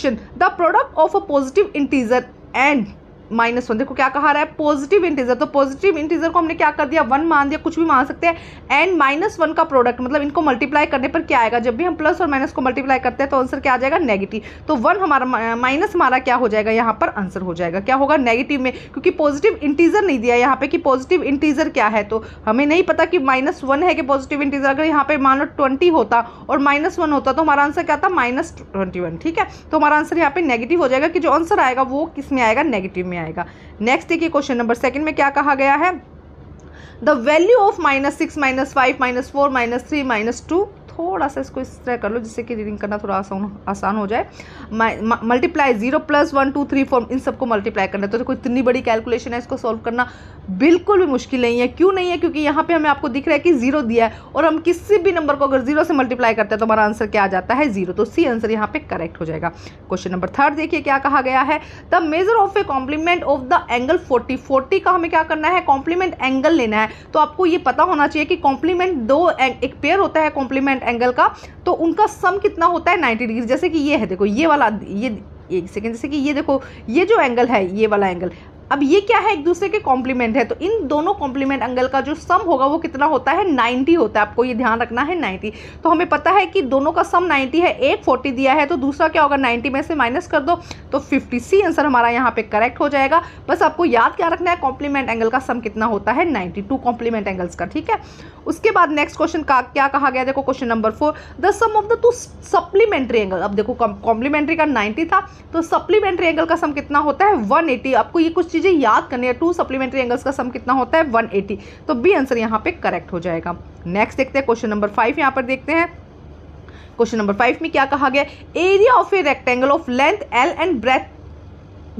The product of a positive integer and -1, देखो क्या कहा रहा है, पॉजिटिव इंटीजर, तो पॉजिटिव इंटीजर को हमने क्या कर दिया 1 मान दिया, कुछ भी मान सकते हैं, एंड -1 का प्रोडक्ट, मतलब इनको मल्टीप्लाई करने पर क्या आएगा, जब भी हम प्लस और माइनस को मल्टीप्लाई करते हैं तो आंसर क्या आ जाएगा नेगेटिव। तो 1 हमारा माइनस हमारा क्या हो जाएगा, यहाँ पर आंसर हो जाएगा क्या होगा नेगेटिव में, क्योंकि पॉजिटिव इंटीजर नहीं दिया यहाँ पे कि पॉजिटिव इंटीजर क्या है, तो हमें नहीं पता कि -1 है कि पॉजिटिव इंटीजर। अगर यहाँ पे मान लो 20 होता और -1 होता तो हमारा आंसर क्या था -21, ठीक है। तो हमारा आंसर यहाँ पे नेगेटिव हो जाएगा कि जो आंसर आएगा वो किस में आएगा, नेगेटिव में आएगा। नेक्स्ट देखिए क्वेश्चन नंबर 2 में क्या कहा गया है, द वैल्यू ऑफ -6 -5 -4 -3 -2, थोड़ा सा इसको इस तरह कर लो जिससे कि रीडिंग करना थोड़ा आसान हो जाए। मल्टीप्लाई 0 + 1 2 3 4 इन सबको मल्टीप्लाई करना है। तो देखो इतनी बड़ी कैलकुलेशन है, इसको सॉल्व करना बिल्कुल भी मुश्किल नहीं है। क्यों नहीं है, क्योंकि यहाँ पे हमें आपको दिख रहा है कि 0 दिया है और हम किसी भी नंबर को अगर 0 से मल्टीप्लाई करते हैं तो हमारा आंसर क्या आ जाता है 0, तो सी आंसर यहाँ पे करेक्ट हो जाएगा। क्वेश्चन नंबर 3 देखिए क्या कहा गया है, the measure of a complement of the angle 40 का हमें क्या करना है, कॉम्प्लीमेंट एंगल लेना है। तो आपको ये पता होना चाहिए कि कॉम्प्लीमेंट एक पेयर होता है कॉम्प्लीमेंट एंगल का, तो उनका सम कितना होता है 90 डिग्री। जैसे कि ये है, देखो ये वाला, ये एक सेकेंड, जैसे कि ये देखो ये जो एंगल है, ये वाला एंगल, अब ये क्या है, एक दूसरे के कॉम्प्लीमेंट है, तो इन दोनों कॉम्प्लीमेंट एंगल का जो सम होगा वो कितना होता है 90 होता है। आपको ये ध्यान रखना है 90। तो हमें पता है कि दोनों का सम 90 है, एक 40 दिया है तो दूसरा क्या होगा 90 में से माइनस कर दो तो 50। सी आंसर हमारा यहाँ पे करेक्ट हो जाएगा। बस आपको याद क्या रखना है, कॉम्प्लीमेंट एंगल का सम कितना होता है 92 कॉम्प्लीमेंट एंगल्स का, ठीक है। उसके बाद नेक्स्ट क्वेश्चन का क्या कहा गया, देखो question number 4, the sum of the 2 supplementary angle. अब देखो कॉम्प्लीमेंट्री का 90 था तो सप्लीमेंट्री एंगल का सम कितना होता है 180। आपको ये कुछ चीजें याद करनी है, 2 सप्लीमेंट्री एंगल्स का सम कितना होता है 180, तो बी आंसर यहाँ पे करेक्ट हो जाएगा। नेक्स्ट देखते हैं क्वेश्चन नंबर 5, यहाँ पर देखते हैं क्वेश्चन नंबर 5 में क्या कहा गया, area of a rectangle of length L and breadth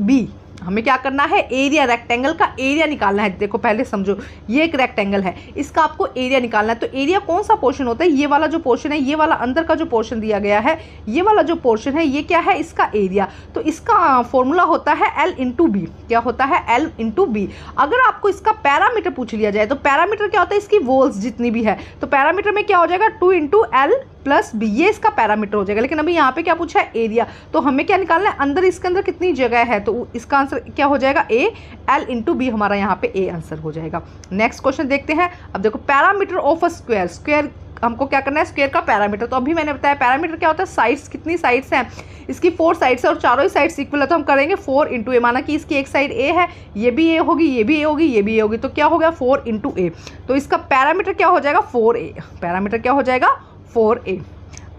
B। हमें क्या करना है, एरिया, रेक्टेंगल का एरिया निकालना है। देखो पहले समझो, ये एक रेक्टेंगल है, इसका आपको एरिया निकालना है। तो एरिया कौन सा पोर्शन होता है, ये वाला जो पोर्शन है, ये वाला अंदर का जो पोर्शन दिया गया है, ये वाला जो पोर्शन है, ये क्या है इसका एरिया। तो इसका फॉर्मूला होता है L × B। क्या होता है L × B। अगर आपको इसका पैरामीटर पूछ लिया जाए तो पैरामीटर क्या होता है, इसकी वॉल्स जितनी भी है, तो पैरामीटर में क्या हो जाएगा 2 × L + B, ये इसका पैरामीटर हो जाएगा। लेकिन अभी यहाँ पे क्या पूछा है एरिया, तो हमें क्या निकालना है, अंदर इसके अंदर कितनी जगह है, तो इसका आंसर क्या हो जाएगा A, L × B हमारा यहाँ पे A आंसर हो जाएगा। नेक्स्ट क्वेश्चन देखते हैं। अब देखो parameter of a square, square हमको क्या करना है, स्क्वायर का पैरामीटर। तो अभी मैंने बताया पैरामीटर क्या होता है, साइड्स, कितनी साइड्स हैं, इसकी 4 साइड्स है और चारों ही साइड्स इक्वल है, तो हम करेंगे 4 × A। माना कि इसकी एक साइड A है, ये भी A होगी, ये भी A होगी, ये भी A होगी, तो क्या हो गया 4 × A। तो इसका पैरामीटर क्या हो जाएगा 4A, पैरामीटर क्या हो जाएगा 4A।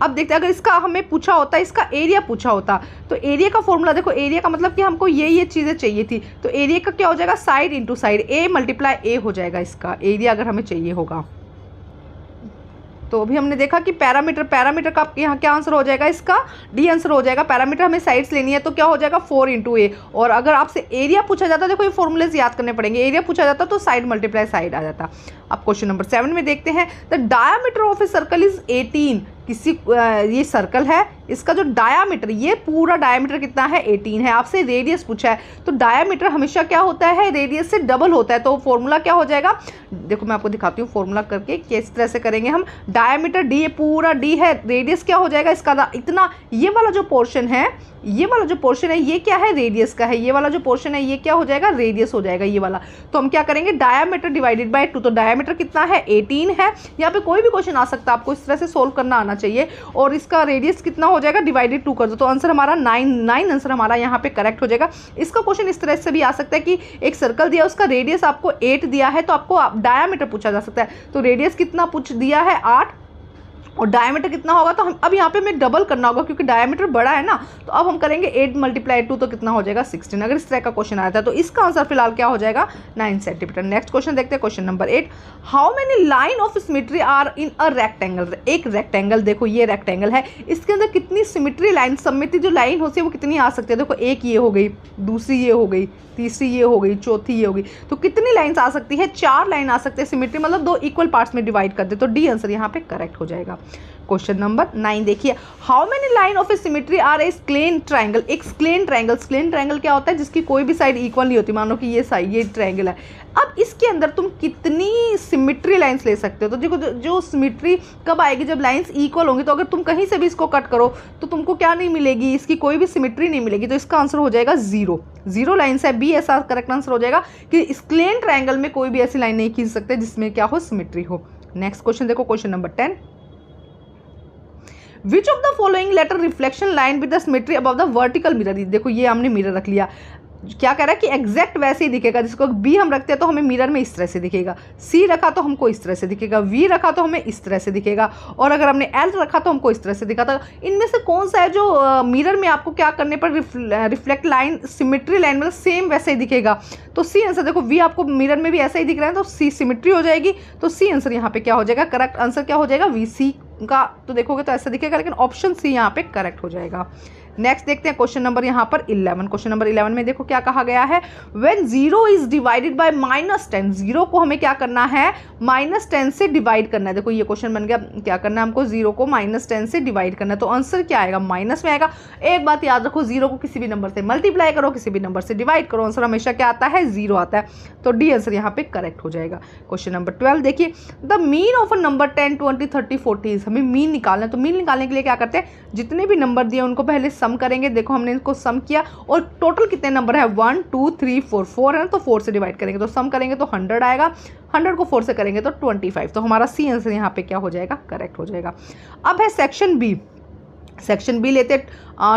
अब देखते हैं, अगर इसका हमें पूछा होता, इसका एरिया पूछा होता, तो एरिया का फॉर्मूला देखो, एरिया का मतलब कि हमको ये चीज़ें चाहिए थी, तो एरिया का क्या हो जाएगा साइड × साइड, A × A हो जाएगा इसका एरिया अगर हमें चाहिए होगा। तो अभी हमने देखा कि पैरामीटर का यहाँ क्या आंसर हो जाएगा, इसका डी आंसर हो जाएगा। पैरामीटर हमें साइड्स लेनी है तो क्या हो जाएगा 4 × A। और अगर आपसे एरिया पूछा जाता, देखो ये फॉर्मूलेज याद करने पड़ेंगे, एरिया पूछा जाता तो साइड × साइड आ जाता। अब क्वेश्चन नंबर 7 में देखते हैं, the diameter of a circle is 18। किसी ये सर्कल है, इसका जो डायामीटर, ये पूरा डायामीटर कितना है 18 है। आपसे रेडियस पूछा है, तो डायामीटर हमेशा क्या होता है रेडियस से डबल होता है। तो फॉर्मूला क्या हो जाएगा, देखो मैं आपको दिखाती हूँ फॉर्मूला करके किस तरह से करेंगे हम। डायामीटर D, ये पूरा D है, रेडियस क्या हो जाएगा इसका इतना, ये वाला जो पोर्शन है, ये वाला जो पोर्शन है ये क्या है रेडियस का है, ये वाला जो पोर्शन है ये क्या हो जाएगा रेडियस हो जाएगा ये वाला। तो हम क्या करेंगे डायामीटर डिवाइडेड बाय 2, तो डायामीटर कितना है 18 है। यहाँ पे कोई भी क्वेश्चन आ सकता है, आपको इस तरह से सोल्व करना आना चाहिए। और इसका रेडियस कितना हो जाएगा डिवाइडेड 2 कर दो, तो आंसर हमारा 9 आंसर हमारा यहाँ पे करेक्ट हो जाएगा। इसका क्वेश्चन इस तरह से भी आ सकता है कि एक सर्कल दिया, उसका रेडियस आपको 8 दिया है, तो आपको डायामीटर पूछा जा सकता है। तो रेडियस कितना पूछ दिया है 8 और डायमीटर कितना होगा, तो हम अब यहाँ पे हमें डबल करना होगा क्योंकि डायमीटर बड़ा है ना। तो अब हम करेंगे 8 × 2 तो कितना हो जाएगा 16। अगर इस तरह का क्वेश्चन आया था तो इसका आंसर फिलहाल क्या हो जाएगा 9 सेंटीमीटर। नेक्स्ट क्वेश्चन देखते हैं, question number 8, how many line of symmetry are in a rectangle. एक रेक्टेंगल, देखो ये रेक्टेंगल है, इसके अंदर कितनी सिमेट्री लाइन, सममिति जो लाइन होती है वो कितनी आ सकती है। देखो एक ये हो गई, दूसरी ये हो गई, तीसरी ये हो गई, चौथी ये हो गई, तो कितनी लाइन्स आ सकती है 4 लाइन आ सकती है। सिमेट्री मतलब 2 इक्वल पार्ट्स में डिवाइड कर दे, तो डी आंसर यहाँ पे करेक्ट हो जाएगा। क्वेश्चन नंबर 9 देखिए, how many line of a symmetry are a scalene triangle. एक स्क्लेन ट्राइंगल क्या होता है, जिसकी कोई भी साइड इक्वल नहीं होती। मान लो कि ये साइड, ये ट्राइंगल है, अब इसके अंदर तुम कितनी सिमेट्री लाइंस ले सकते हो। तो देखो जो सिमेट्री कब आएगी, जब लाइंस इक्वल होंगी। तो अगर तुम कहीं से भी इसको कट करो तो तुमको क्या नहीं मिलेगी, इसकी कोई भी सिमेट्री नहीं मिलेगी। तो इसका आंसर हो जाएगा 0 लाइन्स है, बी ऐसा करेक्ट आंसर हो जाएगा कि स्क्लेन ट्राइंगल में कोई भी ऐसी लाइन नहीं खींच सकते जिसमें क्या हो, सिमेट्री हो। नेक्स्ट क्वेश्चन देखो, question number 10, which of the following letter reflection line with the symmetry above the vertical mirror. देखो ये हमने मिरर रख लिया, क्या कह रहा है कि एग्जैक्ट वैसे ही दिखेगा। जिसको बी हम रखते हैं तो हमें मिरर में इस तरह से दिखेगा, सी रखा तो हमको इस तरह से दिखेगा, वी रखा तो हमें इस तरह से दिखेगा, और अगर हमने एल रखा तो हमको इस तरह से दिखाता। इनमें से कौन सा है जो मिरर में आपको क्या करने पर रिफ्लेक्ट लाइन, सिमेट्री लाइन मतलब सेम वैसे ही दिखेगा। तो सी आंसर, देखो वी आपको मिरर में भी ऐसा ही दिख रहा है तो सी सिमेट्री हो जाएगी। तो सी आंसर यहाँ पे क्या हो जाएगा, करेक्ट आंसर क्या हो जाएगा, वी सी का। तो देखोगे तो ऐसा दिखेगा, लेकिन ऑप्शन सी यहाँ पे करेक्ट हो जाएगा। नेक्स्ट देखते हैं क्वेश्चन नंबर यहाँ पर 11। क्वेश्चन नंबर 11 में देखो क्या कहा गया है, व्हेन 0 इज डिवाइडेड बाय -10, 0 को हमें क्या करना है, -10 से डिवाइड करना है। देखो ये क्वेश्चन बन गया, क्या करना है हमको, 0 को -10 से डिवाइड करना है। तो आंसर क्या आएगा, माइनस में आएगा। एक बात याद रखो, 0 को किसी भी नंबर से मल्टीप्लाई करो, किसी भी नंबर से डिवाइड करो, आंसर हमेशा क्या आता है, 0 आता है। तो डी आंसर यहाँ पे करेक्ट हो जाएगा। क्वेश्चन नंबर 12 देखिए, the mean of a number 10, 20, 30, 40, हमें मीन निकालना है। तो मीन निकालने के लिए क्या करते हैं, जितने भी नंबर दिए उनको पहले सम करेंगे। देखो हमने इनको सम किया और टोटल कितने नंबर है, 1 2 3 4 है ना, तो 4 से डिवाइड करेंगे तो सम करेंगे तो 100 आएगा, 100 को 4 से करेंगे तो 25। तो हमारा सी आंसर यहाँ पे क्या हो जाएगा, करेक्ट हो जाएगा। अब है सेक्शन बी। सेक्शन बी लेते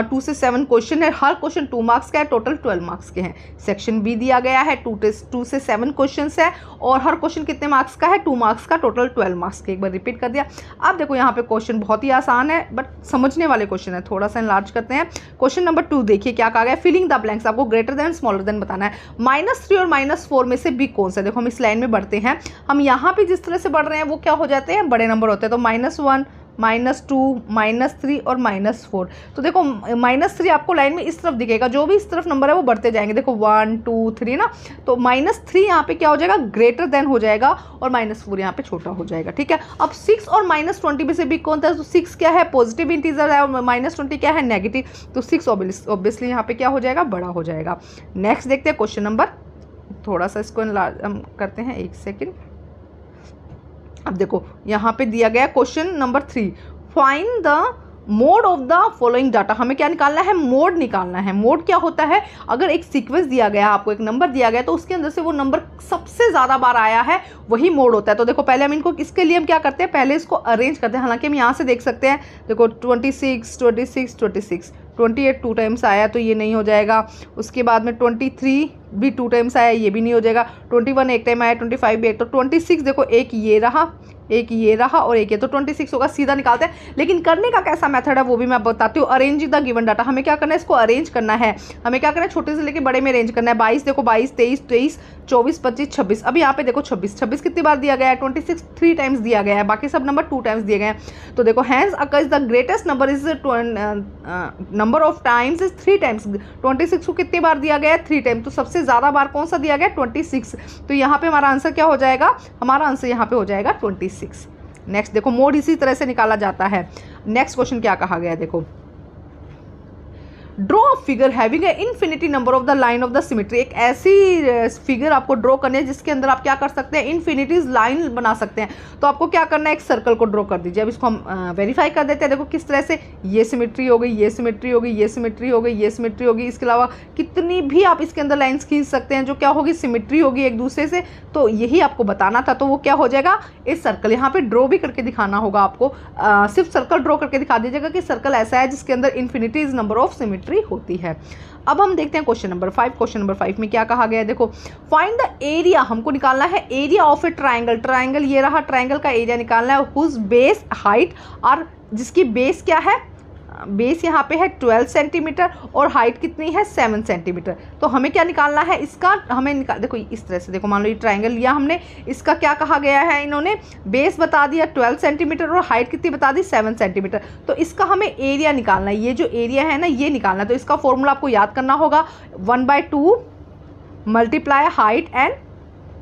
2 से 7 क्वेश्चन है, हर क्वेश्चन 2 मार्क्स का है, टोटल 12 मार्क्स के हैं। सेक्शन बी दिया गया है, 2 से 7 क्वेश्चन है और हर क्वेश्चन कितने मार्क्स का है, 2 मार्क्स का, टोटल 12 मार्क्स के। एक बार रिपीट कर दिया। अब देखो यहाँ पे क्वेश्चन बहुत ही आसान है बट समझने वाले क्वेश्चन है, थोड़ा सा इनलार्ज करते हैं। क्वेश्चन नंबर 2 देखिए क्या कहा गया, फिलिंग द ब्लैंक्स, आपको ग्रेटर देन स्मॉलर देन बताना है। -3 और -4 में से बी कौन सा। देखो हम इस लाइन में बढ़ते हैं, हम यहाँ पे जिस तरह से बढ़ रहे हैं वो क्या हो जाते हैं, बड़े नंबर होते हैं। तो -1 -2 -3 और -4। तो देखो -3 आपको लाइन में इस तरफ दिखेगा, जो भी इस तरफ नंबर है वो बढ़ते जाएंगे। देखो 1 2 3 ना, तो -3 यहाँ पे क्या हो जाएगा, ग्रेटर देन हो जाएगा और -4 यहाँ पे छोटा हो जाएगा। ठीक है, अब 6 और -20 में से भी कौन था, तो 6 क्या है, पॉजिटिव इंटीजर है और -20 क्या है, नेगेटिव। तो 6 ऑब्वियसली यहाँ पे क्या हो जाएगा, बड़ा हो जाएगा। नेक्स्ट देखते हैं क्वेश्चन नंबर, थोड़ा सा इसको हम करते हैं, 1 सेकेंड। अब देखो यहाँ पे दिया गया question number 3, find the mode of the following data. हमें क्या निकालना है, मोड निकालना है। मोड क्या होता है, अगर एक सीक्वेंस दिया गया, आपको एक नंबर दिया गया तो उसके अंदर से वो नंबर सबसे ज़्यादा बार आया है वही मोड होता है। तो देखो पहले हम इनको, इसके लिए हम क्या करते हैं, पहले इसको अरेंज करते हैं। हालांकि हम यहाँ से देख सकते हैं, देखो 26 26 26 28 2 टाइम्स आया तो ये नहीं हो जाएगा। उसके बाद में 23 भी 2 टाइम्स आया, ये भी नहीं हो जाएगा। 21 एक टाइम आया, 25 भी एक, तो 26 देखो एक ये रहा, एक ये रहा और एक ये, तो 26 होगा, सीधा निकालते हैं। लेकिन करने का कैसा मेथड है वो भी मैं बताती हूँ। अरेंज द गिवन डाटा, हमें क्या करना है, इसको अरेंज करना है। हमें क्या करना है, छोटे से लेके बड़े में अरेंज करना है। 22 देखो 22 23 23 24 25 26। अब यहाँ पे देखो 26 कितनी बार दिया गया है, 26 3 टाइम्स दिया गया है, बाकी सब नंबर 2 टाइम्स दिए गए हैं। तो देखो hence occurs the greatest number is number of times is 3 times. 26 को कितनी बार दिया गया है, 3 टाइम्स। तो सबसे ज़्यादा बार कौन सा दिया गया, 26। तो यहाँ पे हमारा आंसर क्या हो जाएगा, हमारा आंसर यहाँ पे हो जाएगा 26। नेक्स्ट देखो मोड इसी तरह से निकाला जाता है। नेक्स्ट क्वेश्चन क्या कहा गया है, देखो draw a figure having a infinity number of the line of the symmetry. एक ऐसी फिगर आपको ड्रॉ करनी है जिसके अंदर आप क्या कर सकते हैं, इन्फिनिटीज लाइन बना सकते हैं। तो आपको क्या करना है, एक सर्कल को ड्रॉ कर दीजिए। अब इसको हम वेरीफाई कर देते हैं। देखो किस तरह से, ये सिमेट्री हो गई, ये सिमेट्री हो गई, ये सिमेट्री हो गई, ये सिमेट्री होगी। इसके अलावा कितनी भी आप इसके अंदर लाइन्स खींच सकते हैं जो क्या होगी, सिमेट्री होगी एक दूसरे से। तो यही आपको बताना था। तो वो क्या हो जाएगा, इस सर्कल यहाँ पे ड्रॉ भी करके दिखाना होगा आपको। सिर्फ सर्कल ड्रॉ करके दिखा दीजिएगा कि सर्कल ऐसा है जिसके अंदर इन्फिनिटीज नंबर ऑफ सिमेट्री होती है। अब हम देखते हैं क्वेश्चन नंबर 5। क्वेश्चन नंबर 5 में क्या कहा गया है, देखो फाइंड द एरिया, हमको निकालना है area of A triangle. Triangle ये रहा, ट्राइंगल का एरिया निकालना है। हुज बेस हाइट, और जिसकी बेस क्या है, बेस यहाँ पे है 12 सेंटीमीटर और हाइट कितनी है 7 सेंटीमीटर। तो हमें क्या निकालना है इसका, हमें देखो इस तरह से, देखो मान लो ये ट्राइंगल लिया हमने, इसका क्या कहा गया है, इन्होंने बेस बता दिया 12 सेंटीमीटर और हाइट कितनी बता दी 7 सेंटीमीटर। तो इसका हमें एरिया निकालना है, ये जो एरिया है ना ये निकालना है। तो इसका फॉर्मूला आपको याद करना होगा, 1/2 मल्टीप्लाई हाइट एंड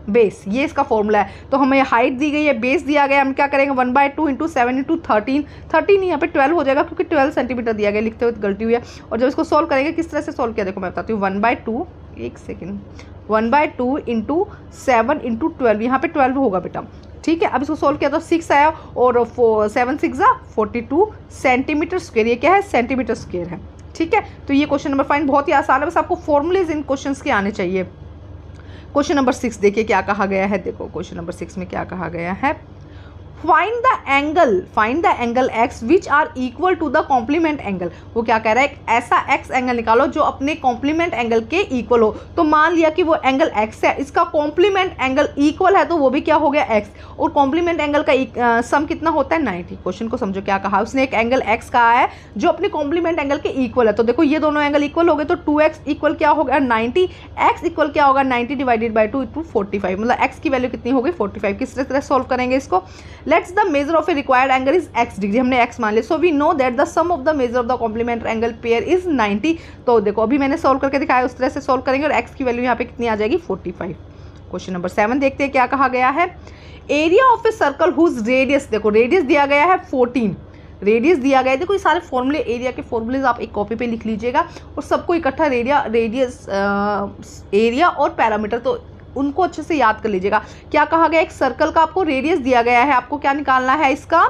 बेस, ये इसका फॉर्मूला है। तो हमें हाइट दी गई है, बेस दिया गया, हम क्या करेंगे 1/2 इंटू 7 इंटू 13, 13 यहाँ पे 12 हो जाएगा क्योंकि 12 सेंटीमीटर दिया गया, लिखते हुए गलती हुई है। और जब इसको सॉल्व करेंगे किस तरह से सॉल्व किया देखो मैं बताती हूँ। 1/2, एक सेकेंड, 1/2 इंटू 7 इंटू 12, यहाँ पे 12 होगा बेटा, ठीक है। अब इसको सॉल्व किया तो 6 आया और 7 6 42 सेंटीमीटर स्क्वायर, ये क्या है सेंटीमीटर स्क्वायर है, ठीक है। तो ये क्वेश्चन नंबर 5 बहुत ही आसान है, बस आपको फॉर्मूलेज इन क्वेश्चंस के आने चाहिए। क्वेश्चन नंबर 6 देखिए क्या कहा गया है, देखो क्वेश्चन नंबर 6 में क्या कहा गया है। Find the angle X which are equal to the complement angle. वो क्या कह रहा है, एक ऐसा एक्स एंगल निकालो जो अपने कॉम्प्लीमेंट एंगल के इक्वल हो। तो मान लिया कि वो एंगल एक्स है, इसका कॉम्प्लीमेंट एंगल इक्वल है, तो वो भी क्या हो गया एक्स, और कॉम्प्लीमेंट एंगल का सम कितना होता है 90। क्वेश्चन को समझो क्या कहा, उसने एक एंगल एक्स कहा है जो अपने कॉम्प्लीमेंट एंगल के इक्वल है। तो देखो ये दोनों एंगल इक्वल हो गए, तो 2x इक्वल क्या हो गया 90, x इक्वल क्या होगा 90 डिवाइडेड बाई 2 इक्वल 45, मतलब x की वैल्यू कितनी हो गई 45। किस तरह सॉल्व करेंगे इसको, let's the measure of a required angle is x degree, हमने x मान लिया। So we know that the sum of the measure of the complementary angle pair is 90। तो देखो अभी मैंने सॉल्व करके दिखाया, उस तरह से सॉल्व करेंगे और x की वैल्यू यहाँ पे कितनी आ जाएगी 45। क्वेश्चन नंबर 7 देखते हैं क्या कहा गया है। Area of a circle whose radius, देखो रेडियस दिया गया है 14, रेडियस दिया गया है। देखो ये सारे फॉर्मूले, एरिया के फॉर्मूलेज आप एक कॉपी पे लिख लीजिएगा और सबको इकट्ठा रेडियस एरिया और पैरामीटर, तो उनको अच्छे से याद कर लीजिएगा। क्या कहा गया, एक सर्कल का आपको रेडियस दिया गया है, आपको क्या निकालना है, इसका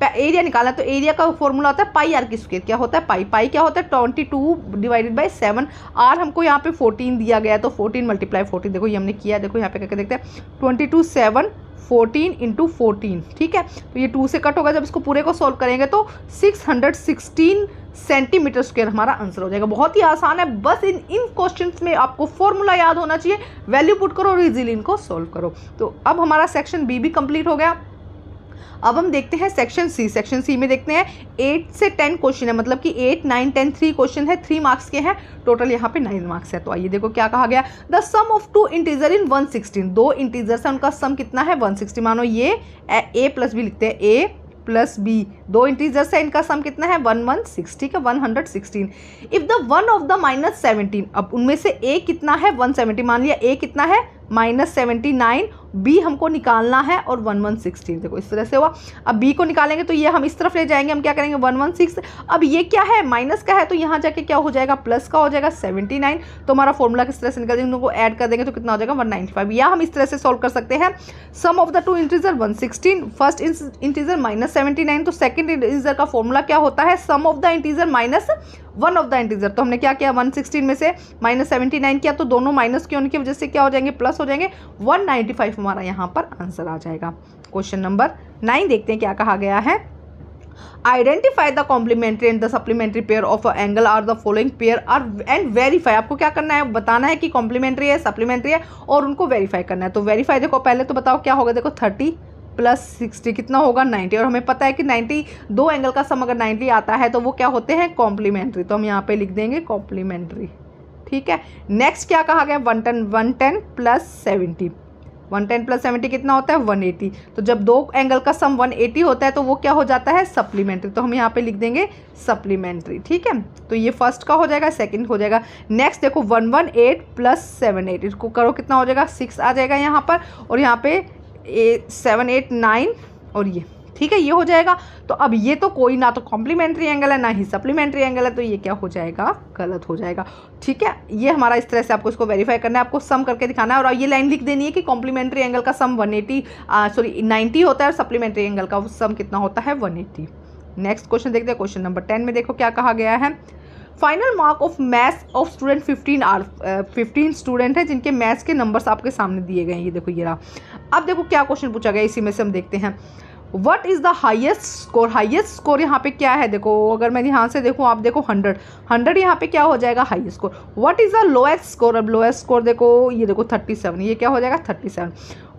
एरिया निकालना है। तो एरिया का फॉर्मूला होता है पाई आर की स्क्वायर, क्या होता है पाई, पाई क्या होता है 22 डिवाइडेड बाई 7, आर हमको यहाँ पे 14 दिया गया है, तो 14 मल्टीप्लाई 14, देखो ये हमने किया है, देखो यहाँ पे करके देखते हैं 22 7 14 इंटू 14, ठीक है। तो ये 2 से कट होगा, जब इसको पूरे को सॉल्व करेंगे तो 616 सेंटीमीटर स्क्वायर हमारा आंसर हो जाएगा। बहुत ही आसान है, बस इन क्वेश्चंस में आपको फॉर्मूला याद होना चाहिए, वैल्यू पुट करो और इजीली इनको सॉल्व करो। तो अब हमारा सेक्शन बी भी कंप्लीट हो गया। अब हम देखते हैं सेक्शन सी। सेक्शन सी में देखते हैं 8 से 10 क्वेश्चन है, मतलब कि 8 9 10 3 क्वेश्चन है, 3 मार्क्स के हैं, टोटल यहाँ पे 9 मार्क्स है। तो आइए देखो क्या कहा गया, the sum of 2 integer in 116, 2 integers है उनका सम कितना है 160। मानो ये ए प्लस बी लिखते हैं, ए प्लस बी, 2 इंटीजर्स है, इनका सम कितना है 116, ठीक है 116। If the one of the -17, अब उनमें से ए कितना है 170, मान लिया ए कितना है -79, बी हमको निकालना है और 1116, देखो इस तरह से हुआ। अब बी को निकालेंगे तो ये हम इस तरफ ले जाएंगे, हम क्या करेंगे 116, अब ये क्या है माइनस का है, तो यहाँ जाके क्या हो जाएगा प्लस का हो जाएगा 79। तो हमारा फॉर्मूला किस तरह से निकल जाएगा, उनको ऐड कर देंगे तो कितना हो जाएगा 195। या हम इस तरह से सॉल्व कर सकते हैं, sum of the 2 integer 116, first integer -79, तो सेकंड इंटीजर का फॉर्मूला क्या होता है, sum of the integer minus one of the integer. तो हमने क्या किया 116 में से -79 किया, तो दोनों माइनस की होने की वजह से क्या हो जाएंगे प्लस हो जाएंगे, 195 हमारा यहाँ पर आंसर आ जाएगा। क्वेश्चन नंबर 9 देखते हैं क्या कहा गया है। Identify the complementary and the supplementary pair of a angle are the following pair are and verify. आपको क्या करना है, बताना है कि कॉम्प्लीमेंट्री है सप्लीमेंट्री है और उनको वेरीफाई करना है। तो वेरीफाई देखो पहले तो बताओ क्या होगा, देखो 30 प्लस 60 कितना होगा 90, और हमें पता है कि 90 दो एंगल का सम अगर 90 आता है तो वो क्या होते हैं कॉम्प्लीमेंट्री, तो हम यहाँ पे लिख देंगे कॉम्प्लीमेंट्री, ठीक है। नेक्स्ट क्या कहा गया 110 प्लस 70, 110 प्लस 70 कितना होता है 180। तो जब दो एंगल का सम 180 होता है तो वो क्या हो जाता है सप्लीमेंट्री, तो हम यहाँ पे लिख देंगे सप्लीमेंट्री, ठीक है। तो ये फर्स्ट का हो जाएगा, सेकंड हो जाएगा। नेक्स्ट देखो 118 प्लस 78, इसको करो कितना हो जाएगा 6 आ जाएगा यहाँ पर, और यहाँ पे 7 8 9 और ये, ठीक है ये हो जाएगा। तो अब ये तो कोई ना तो कॉम्प्लीमेंट्री एंगल है ना ही सप्लीमेंट्री एंगल है, तो ये क्या हो जाएगा गलत हो जाएगा, ठीक है। ये हमारा इस तरह से आपको इसको वेरीफाई करना है, आपको सम करके दिखाना है और ये लाइन लिख देनी है कि कॉम्प्लीमेंट्री एंगल का सम 90 होता है और सप्लीमेंट्री एंगल का सम कितना होता है 180। नेक्स्ट क्वेश्चन देखते हैं, क्वेश्चन नंबर 10 में देखो क्या कहा गया है। Final mark of maths of student 15 student है जिनके मैथ्स के नंबर्स आपके सामने दिए गए हैं, ये देखो ये रहा। अब देखो क्या क्वेश्चन पूछा गया, इसी में से हम देखते हैं what is the highest score. Highest score यहाँ पे क्या है, देखो अगर मैं यहाँ से देखूँ, आप देखो 100 यहाँ पे क्या हो जाएगा highest score. What is the lowest score, अब लोएस्ट स्कोर देखो ये देखो 37, ये क्या हो जाएगा 37।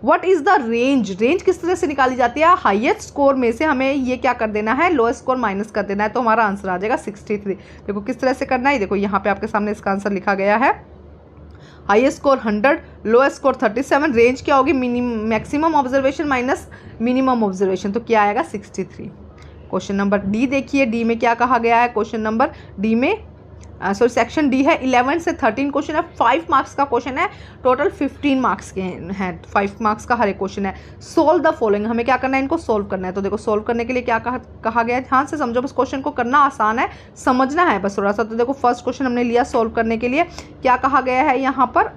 What is the range, range किस तरह से निकाली जाती है, हाईएस्ट स्कोर में से हमें ये क्या कर देना है लोएस्ट स्कोर माइनस कर देना है, तो हमारा आंसर आ जाएगा 63। देखो किस तरह से करना है, देखो यहाँ पे आपके सामने इसका आंसर लिखा गया है, highest score 100, lowest score 37, range क्या होगी maximum observation minus minimum observation, तो क्या आएगा 63। क्वेश्चन नंबर डी देखिए, डी में क्या कहा गया है, क्वेश्चन नंबर डी में सॉरी सेक्शन डी है 11 से 13 क्वेश्चन है, 5 मार्क्स का क्वेश्चन है, टोटल 15 मार्क्स के हैं, 5 मार्क्स का हर एक क्वेश्चन है। सोल्व द फॉलोइंग, हमें क्या करना है, इनको सोल्व करना है। तो देखो सोल्व करने के लिए क्या कहा गया है, ध्यान से समझो, बस क्वेश्चन को करना आसान है, समझना है बस थोड़ा सा। तो देखो फर्स्ट क्वेश्चन हमने लिया सोल्व करने के लिए, क्या कहा गया है यहाँ पर,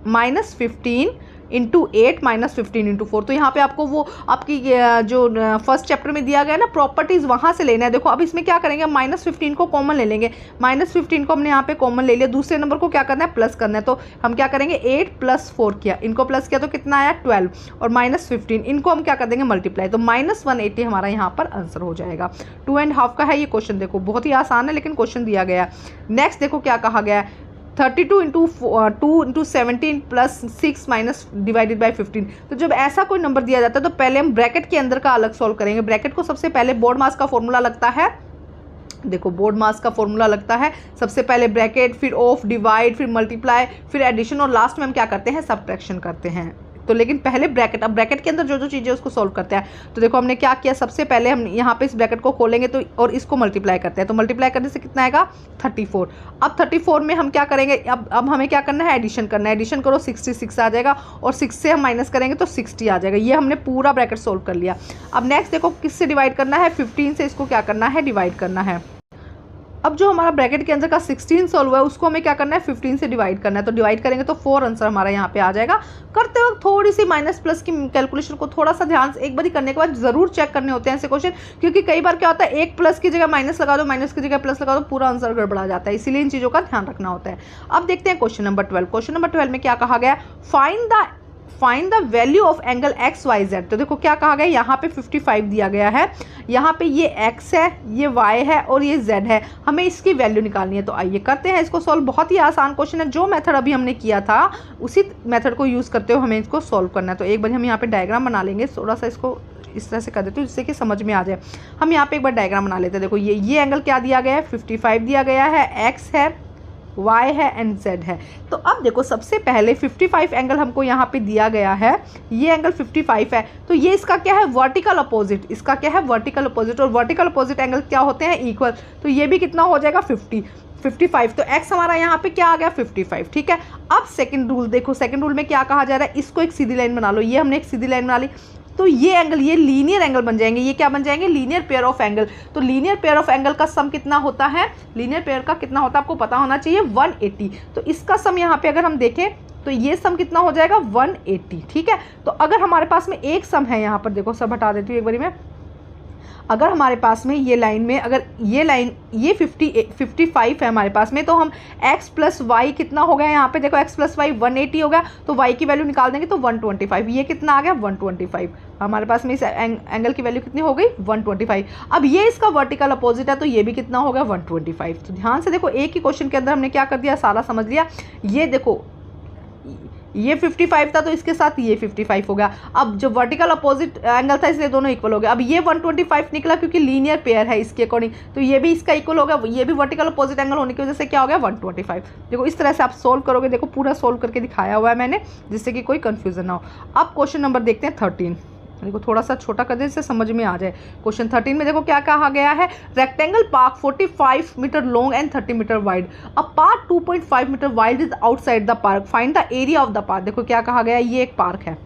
-15 इंटू 8 -15 इंटू 4। तो यहाँ पे आपको वो आपकी जो फर्स्ट चैप्टर में दिया गया ना प्रॉपर्टीज, वहाँ से लेना है। देखो अब इसमें क्या करेंगे, -15 को कॉमन ले लेंगे, -15 को हमने यहाँ पे कॉमन ले लिया, दूसरे नंबर को क्या करना है, प्लस करना है। तो हम क्या करेंगे, 8 + 4 किया, इनको प्लस किया तो कितना आया 12, और -15 इनको हम क्या कर देंगे मल्टीप्लाई, तो -180 हमारा यहाँ पर आंसर हो जाएगा। 2.5 का है ये क्वेश्चन। देखो बहुत ही आसान है लेकिन क्वेश्चन दिया गया है। नेक्स्ट देखो क्या कहा गया है, 32 into 2 into 17 + 6 minus divided by 15। तो जब ऐसा कोई नंबर दिया जाता है तो पहले हम ब्रैकेट के अंदर का अलग सॉल्व करेंगे। ब्रैकेट को सबसे पहले बोर्ड मास का फॉर्मूला लगता है, देखो बोर्ड मास का फॉर्मूला लगता है, सबसे पहले ब्रैकेट, फिर ऑफ, डिवाइड, फिर मल्टीप्लाई, फिर एडिशन, और लास्ट में हम क्या करते हैं, सब्ट्रैक्शन करते हैं। तो लेकिन पहले ब्रैकेट, अब ब्रैकेट के अंदर जो जो चीज़ें उसको सॉल्व करते हैं। तो देखो हमने क्या किया, सबसे पहले हम यहाँ पे इस ब्रैकेट को खोलेंगे तो और इसको मल्टीप्लाई करते हैं, तो मल्टीप्लाई करने से कितना आएगा 34। अब 34 में हम क्या करेंगे, अब हमें क्या करना है, एडिशन करना है। एडिशन करो 66 आ जाएगा, और 6 से हम माइनस करेंगे तो 60 आ जाएगा। ये हमने पूरा ब्रैकेट सोल्व कर लिया। अब नेक्स्ट देखो किससे डिवाइड करना है, 15 से इसको क्या करना है, डिवाइड करना है। अब जो हमारा ब्रैकेट के अंदर का 16 सॉल्व हुआ है उसको हमें क्या करना है, 15 से डिवाइड करना है। तो डिवाइड करेंगे तो 4 आंसर हमारा यहाँ पे आ जाएगा। करते वक्त थोड़ी सी माइनस प्लस की कैलकुलेशन को थोड़ा सा ध्यान से एक बार करने के बाद जरूर चेक करने होते हैं ऐसे क्वेश्चन, क्योंकि कई बार क्या होता है, एक प्लस की जगह माइनस लगा दो, माइनस की जगह प्लस लगा दो, पूरा आंसर गड़बड़ा जाता है। इसीलिए इन चीज़ों का ध्यान रखना होता है। अब देखते हैं क्वेश्चन नंबर 12। क्वेश्चन नंबर 12 में क्या कहा गया, find the value of angle XYZ। तो देखो क्या कहा गया, यहाँ पे 55 दिया गया है, यहाँ पे ये X है, ये Y है और ये Z है, हमें इसकी वैल्यू निकालनी है। तो आइए करते हैं इसको सॉल्व। बहुत ही आसान क्वेश्चन है, जो मेथड अभी हमने किया था उसी मेथड को यूज़ करते हुए हमें इसको सॉल्व करना है। तो एक बार हम यहाँ पे डायग्राम बना लेंगे, थोड़ा सा इसको इस तरह से कर देते हैं जिससे कि समझ में आ जाए। हम यहाँ पे एक बार डायग्राम बना लेते हैं। देखो ये एंगल क्या दिया गया है, 55 दिया गया है, X है, Y है एंड Z है। तो अब देखो सबसे पहले 55 एंगल हमको यहाँ पे दिया गया है, ये एंगल 55 है, तो ये इसका क्या है, वर्टिकल अपोजिट, इसका क्या है, वर्टिकल अपोजिट, और वर्टिकल अपोजिट एंगल क्या होते हैं, इक्वल। तो ये भी कितना हो जाएगा 55, तो x हमारा यहाँ पे क्या आ गया 55, ठीक है। अब सेकंड रूल देखो, सेकंड रूल में क्या कहा जा रहा है, इसको एक सीधी लाइन बना लो, ये हमने एक सीधी लाइन बना ली, तो ये एंगल, ये लीनियर एंगल बन जाएंगे। ये क्या बन जाएंगे, लीनियर पेयर ऑफ एंगल। तो लीनियर पेयर ऑफ एंगल का सम कितना होता है, लीनियर पेयर का कितना होता है आपको पता होना चाहिए, 180। तो इसका सम यहाँ पे अगर हम देखें तो ये सम कितना हो जाएगा 180, ठीक है। तो अगर हमारे पास में एक सम है यहाँ पर, देखो सब हटा देती हूँ एक बारी में, अगर हमारे पास में ये लाइन में, अगर ये लाइन ये 55 है हमारे पास में, तो हम x + y कितना हो गया यहाँ पे, देखो x + y 180 हो गया, तो y की वैल्यू निकाल देंगे तो 125। ये कितना आ गया 125, हमारे पास में इस एंगल की वैल्यू कितनी हो गई 125। अब ये इसका वर्टिकल अपोजिट है, तो ये भी कितना हो गया 125। तो ध्यान से देखो, एक ही क्वेश्चन के अंदर हमने क्या कर दिया, सारा समझ लिया। ये देखो ये 55 था तो इसके साथ ये 55 हो गया। अब जो वर्टिकल अपोजिट एंगल था इसलिए दोनों इक्वल हो गया। अब ये 125 निकला क्योंकि लीनियर पेयर है इसके अकॉर्डिंग, तो ये भी इसका इक्वल हो गया, ये भी वर्टिकल अपोजिट एंगल होने की वजह से क्या हो गया 125। देखो इस तरह से आप सोल्व करोगे, देखो पूरा सोल्व करके दिखाया हुआ है मैंने, जिससे कि कोई कन्फ्यूजन ना हो। अब क्वेश्चन नंबर देखते हैं 13, देखो थोड़ा सा छोटा कर दे जिससे समझ में आ जाए। क्वेश्चन 13 में देखो क्या कहा गया है, rectangle park 45 meter long and 30 meter wide, a park 2.5 meter wide is outside the park, find the area of the park. देखो क्या कहा गया है, ये एक पार्क है,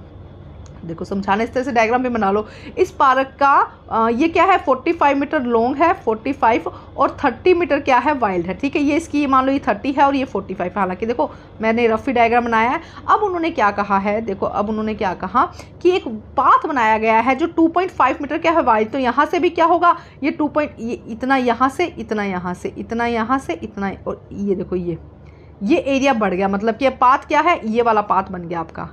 देखो समझाने इस तरह से डायग्राम भी बना लो। इस पार्क का ये क्या है 45 मीटर लॉन्ग है, 45 और 30 मीटर क्या है वाइड है, ठीक है। ये इसकी मान लो ये 30 है और ये 45 है, हालांकि देखो मैंने रफी डायग्राम बनाया है। अब उन्होंने क्या कहा है, देखो अब उन्होंने क्या कहा कि एक पाथ बनाया गया है जो 2.5 मीटर क्या है वाइड, तो यहाँ से भी क्या होगा, ये ये इतना यहाँ से, इतना यहाँ से, इतना यहाँ से, इतना, और ये देखो ये एरिया बढ़ गया, मतलब कि पाथ क्या है, ये वाला पाथ बन गया आपका।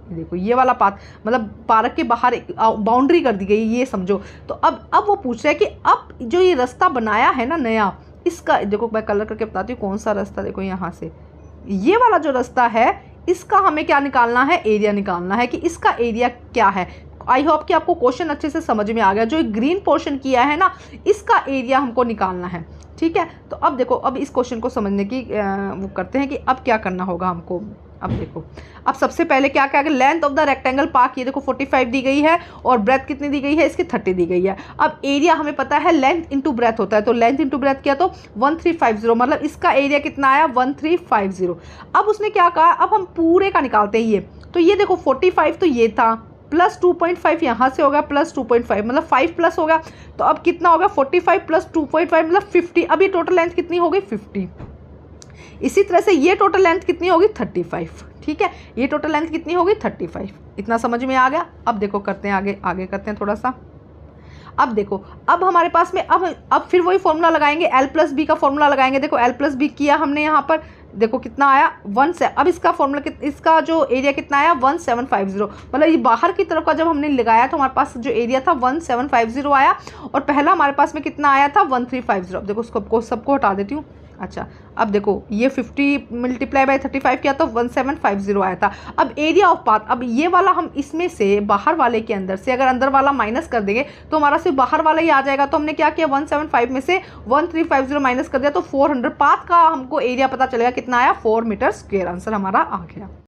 देखो ये वाला पाथ मतलब पार्क के बाहर बाउंड्री कर दी गई, ये समझो। तो अब वो पूछ रहा है कि अब जो ये रास्ता बनाया है ना नया, इसका देखो मैं कलर करके बताती हूँ कौन सा रास्ता। देखो यहाँ से ये वाला जो रास्ता है, इसका हमें क्या निकालना है, एरिया निकालना है कि इसका एरिया क्या है। आई होप कि आपको क्वेश्चन अच्छे से समझ में आ गया। जो ग्रीन पोर्शन किया है ना, इसका एरिया हमको निकालना है, ठीक है। तो अब देखो, अब इस क्वेश्चन को समझने की वो करते हैं कि अब क्या करना होगा हमको। अब देखो, अब सबसे पहले क्या क्या, length of the rectangle park ये देखो 45 दी गई है और ब्रेथ कितनी दी गई है, इसकी 30 दी गई है। अब एरिया हमें पता है लेंथ इंटू ब्रेथ होता है, तो लेंथ इंटू ब्रेथ किया तो 1350, मतलब इसका एरिया कितना आया 1350। अब उसने क्या कहा, अब हम पूरे का निकालते हैं ये, तो ये देखो 45 तो ये था, प्लस 2.5 यहाँ से हो गया, प्लस 2.5 मतलब 5 प्लस हो गया, तो अब कितना होगा 45 प्लस 2.5 मतलब 50। अब ये टोटल लेंथ कितनी हो गई 50। इसी तरह से ये टोटल लेंथ कितनी होगी 35, ठीक है, ये टोटल लेंथ कितनी होगी 35। इतना समझ में आ गया। अब देखो करते हैं आगे, आगे करते हैं थोड़ा सा। अब देखो, अब हमारे पास में अब फिर वही फॉर्मूला लगाएंगे, एल प्लस बी का फॉर्मूला लगाएंगे। देखो एल प्लस बी किया हमने यहाँ पर, देखो कितना आया 1 से, अब इसका फॉर्मूला इसका जो एरिया कितना आया 1750, मतलब ये बाहर की तरफ का जब हमने लगाया तो हमारे पास जो एरिया था 1750 आया, और पहला हमारे पास में कितना आया था 1350। अब देखो उसको सबको हटा देती हूँ। अच्छा, अब देखो ये 50 मल्टीप्लाई बाय 35 किया तो 1750 आया था। अब एरिया ऑफ पाथ, अब ये वाला हम इसमें से बाहर वाले के अंदर से अगर अंदर वाला माइनस कर देंगे तो हमारा सिर्फ बाहर वाला ही आ जाएगा। तो हमने क्या किया 175 में से 1350 माइनस कर दिया तो 400, पाथ का हमको एरिया पता चलेगा कितना आया 4 मीटर स्क्वायर। आंसर हमारा आ गया।